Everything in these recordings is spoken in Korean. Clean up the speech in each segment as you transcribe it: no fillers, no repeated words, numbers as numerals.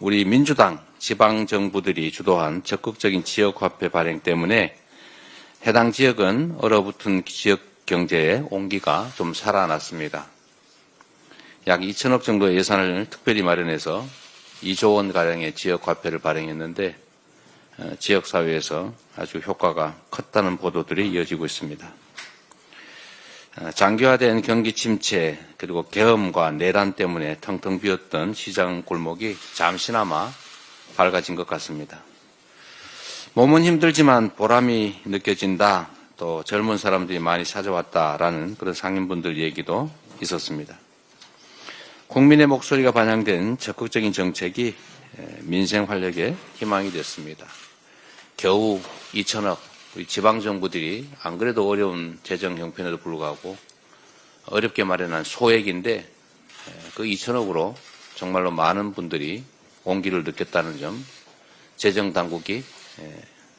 우리 민주당 지방정부들이 주도한 적극적인 지역화폐 발행 때문에 해당 지역은 얼어붙은 지역 경제의 온기가 좀 살아났습니다. 약 2천억 정도의 예산을 특별히 마련해서 2조 원가량의 지역화폐를 발행했는데 지역사회에서 아주 효과가 컸다는 보도들이 이어지고 있습니다. 장기화된 경기 침체 그리고 계엄과 내란 때문에 텅텅 비었던 시장 골목이 잠시나마 밝아진 것 같습니다. 몸은 힘들지만 보람이 느껴진다. 또 젊은 사람들이 많이 찾아왔다라는 그런 상인분들 얘기도 있었습니다. 국민의 목소리가 반영된 적극적인 정책이 민생 활력의 희망이 됐습니다. 겨우 2천억 우리 지방정부들이 안 그래도 어려운 재정 형편에도 불구하고 어렵게 마련한 소액인데 그 2천억으로 정말로 많은 분들이 온기를 느꼈다는 점 재정당국이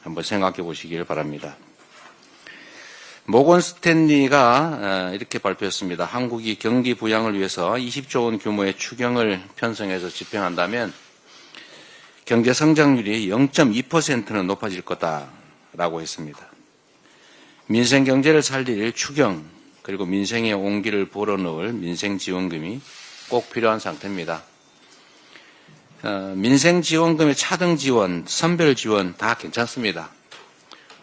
한번 생각해 보시길 바랍니다. 모건 스탠리가 이렇게 발표했습니다. 한국이 경기 부양을 위해서 20조 원 규모의 추경을 편성해서 집행한다면 경제 성장률이 0.2%는 높아질 거다라고 했습니다. 민생 경제를 살릴 추경 그리고 민생의 온기를 불어넣을 민생지원금이 꼭 필요한 상태입니다. 민생지원금의 차등 지원, 선별 지원 다 괜찮습니다.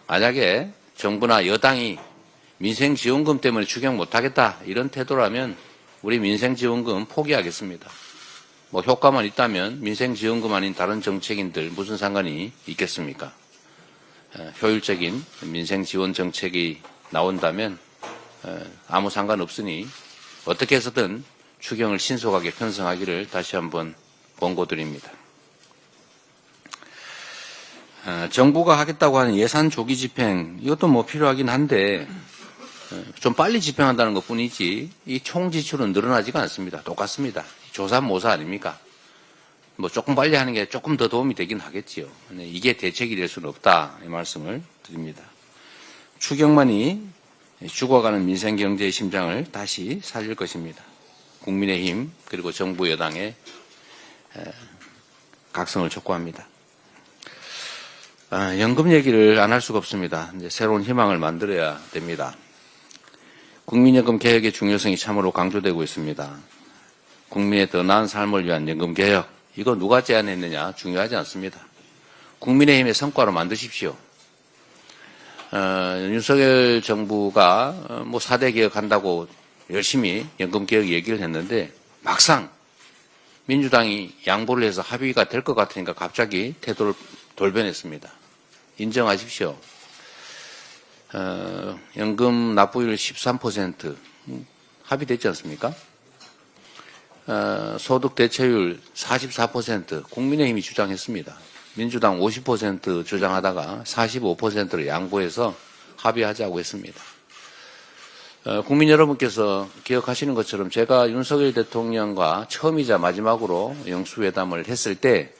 만약에 정부나 여당이 민생지원금 때문에 추경 못하겠다 이런 태도라면 우리 민생지원금 포기하겠습니다. 뭐 효과만 있다면 민생지원금 아닌 다른 정책인들 무슨 상관이 있겠습니까? 효율적인 민생지원 정책이 나온다면 아무 상관없으니 어떻게 해서든 추경을 신속하게 편성하기를 다시 한번 권고드립니다. 정부가 하겠다고 하는 예산 조기 집행 이것도 뭐 필요하긴 한데 좀 빨리 집행한다는 것뿐이지 이 총 지출은 늘어나지가 않습니다. 똑같습니다. 조삼모사 아닙니까? 뭐 조금 빨리 하는 게 조금 더 도움이 되긴 하겠지요. 근데 이게 대책이 될 수는 없다 이 말씀을 드립니다. 추경만이 죽어가는 민생 경제의 심장을 다시 살릴 것입니다. 국민의힘 그리고 정부 여당의 각성을 촉구합니다. 연금 얘기를 안 할 수가 없습니다. 이제 새로운 희망을 만들어야 됩니다. 국민연금 개혁의 중요성이 참으로 강조되고 있습니다. 국민의 더 나은 삶을 위한 연금 개혁, 이거 누가 제안했느냐 중요하지 않습니다. 국민의힘의 성과로 만드십시오. 윤석열 정부가 뭐 4대 개혁한다고 열심히 연금 개혁 얘기를 했는데 막상 민주당이 양보를 해서 합의가 될 것 같으니까 갑자기 태도를 돌변했습니다. 인정하십시오. 연금 납부율 13% 합의됐지 않습니까? 소득 대체율 44% 국민의힘이 주장했습니다. 민주당 50% 주장하다가 45%를 양보해서 합의하자고 했습니다. 국민 여러분께서 기억하시는 것처럼 제가 윤석열 대통령과 처음이자 마지막으로 영수회담을 했을 때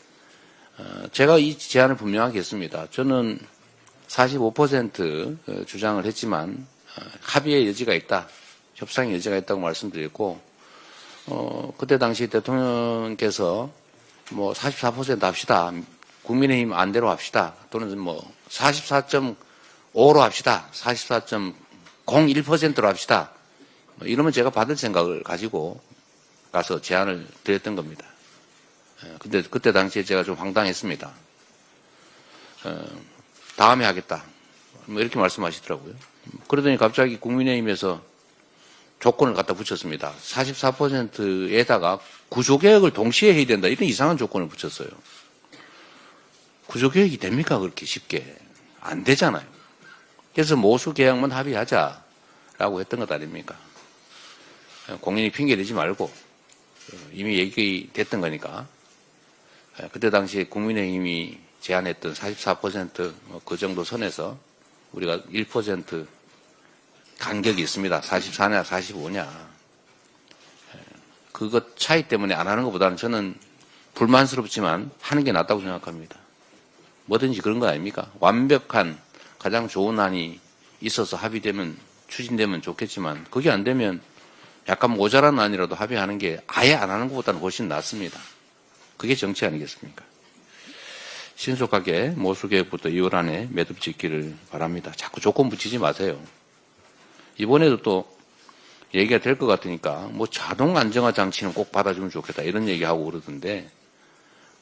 제가 이 제안을 분명하게 했습니다. 저는 45% 주장을 했지만 합의의 여지가 있다. 협상의 여지가 있다고 말씀드렸고 그때 당시 대통령께서 뭐 44% 합시다. 국민의힘 안대로 합시다. 또는 뭐 44.5로 합시다. 44.01%로 합시다. 이러면 제가 받을 생각을 가지고 가서 제안을 드렸던 겁니다. 근데 그때 당시에 제가 좀 황당했습니다. 다음에 하겠다. 뭐 이렇게 말씀하시더라고요. 그러더니 갑자기 국민의힘에서 조건을 갖다 붙였습니다. 44%에다가 구조개혁을 동시에 해야 된다. 이런 이상한 조건을 붙였어요. 구조개혁이 됩니까? 그렇게 쉽게. 안 되잖아요. 그래서 모수개혁만 합의하자라고 했던 것 아닙니까? 공연히 핑계대지 말고 이미 얘기됐던 거니까. 그때 당시에 국민의힘이 제안했던 44% 그 정도 선에서 우리가 1% 간격이 있습니다. 44냐 45냐. 그것 차이 때문에 안 하는 것보다는 저는 불만스럽지만 하는 게 낫다고 생각합니다. 뭐든지 그런 거 아닙니까? 완벽한 가장 좋은 안이 있어서 합의되면 추진되면 좋겠지만 그게 안 되면 약간 모자란 안이라도 합의하는 게 아예 안 하는 것보다는 훨씬 낫습니다. 그게 정치 아니겠습니까? 신속하게 모수개혁부터 2월 안에 매듭 짓기를 바랍니다. 자꾸 조건 붙이지 마세요. 이번에도 또 얘기가 될 것 같으니까 뭐 자동 안정화 장치는 꼭 받아주면 좋겠다 이런 얘기하고 그러던데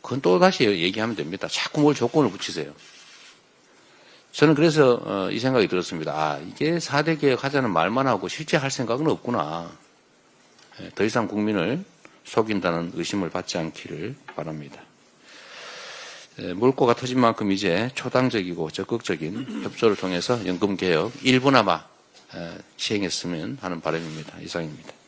그건 또 다시 얘기하면 됩니다. 자꾸 뭘 조건을 붙이세요. 저는 그래서 이 생각이 들었습니다. 아, 이게 4대 개혁하자는 말만 하고 실제 할 생각은 없구나. 더 이상 국민을 속인다는 의심을 받지 않기를 바랍니다. 물꼬가 터진 만큼 이제 초당적이고 적극적인 협조를 통해서 연금개혁 일부나마 시행했으면 하는 바람입니다. 이상입니다.